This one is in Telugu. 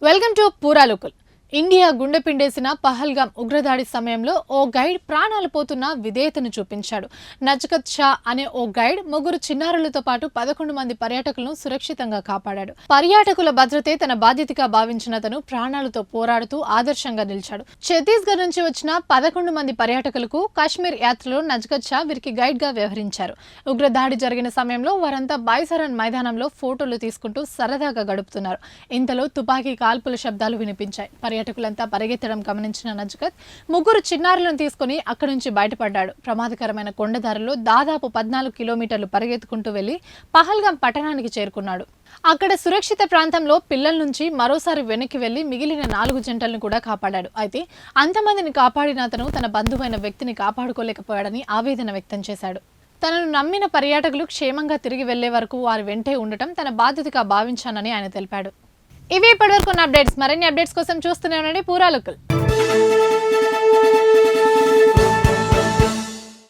వెల్కమ్ టు పూరా లోకల్. ఇండియా గుండె పిండేసిన పహల్గామ్ ఉగ్రదాడి సమయంలో ఓ గైడ్ ప్రాణాలు పోతున్న విధేయతను చూపించాడు. నజ్కత్ షా అనే ఓ గైడ్ ముగ్గురు చిన్నారులతో పాటు 11 మంది పర్యాటకులను సురక్షితంగా కాపాడాడు. పర్యాటకుల భద్రతే తన బాధ్యతగా భావించిన తను ప్రాణాలతో పోరాడుతూ ఆదర్శంగా నిలిచాడు. ఛత్తీస్గఢ్ నుంచి వచ్చిన 11 మంది పర్యాటకులకు కాశ్మీర్ యాత్రలో నజ్కత్ షా వీరికి గైడ్ గా వ్యవహరించారు. ఉగ్రదాడి జరిగిన సమయంలో వారంతా బైసరన్ మైదానంలో ఫోటోలు తీసుకుంటూ సరదాగా గడుపుతున్నారు. ఇంతలో తుపాకీ కాల్పుల శబ్దాలు వినిపించాయి. పర్యాటకులంతా పరిగెత్తడం గమనించిన నజ్కత్ ముగ్గురు చిన్నారులను తీసుకుని అక్కడి నుంచి బయటపడ్డాడు. ప్రమాదకరమైన కొండదారిలో దాదాపు 14 కిలోమీటర్లు పరిగెత్తుకుంటూ వెళ్లి పహల్గామ్ పట్టణానికి చేరుకున్నాడు. అక్కడ సురక్షిత ప్రాంతంలో పిల్లల నుంచి మరోసారి వెనక్కి వెళ్లి మిగిలిన 4 జంటలను కూడా కాపాడాడు. అయితే అంతమందిని కాపాడిన అతను తన బంధువైన వ్యక్తిని కాపాడుకోలేకపోయాడని ఆవేదన వ్యక్తం చేశాడు. తనను నమ్మిన పర్యాటకులు క్షేమంగా తిరిగి వెళ్లే వరకు వారి వెంటే ఉండటం తన బాధ్యతగా భావించానని ఆయన తెలిపాడు. ఇవి ఇప్పటివరకు ఉన్న అప్డేట్స్. మరిన్ని అప్డేట్స్ కోసం చూస్తూనే ఉండండి పూరా లోకల్.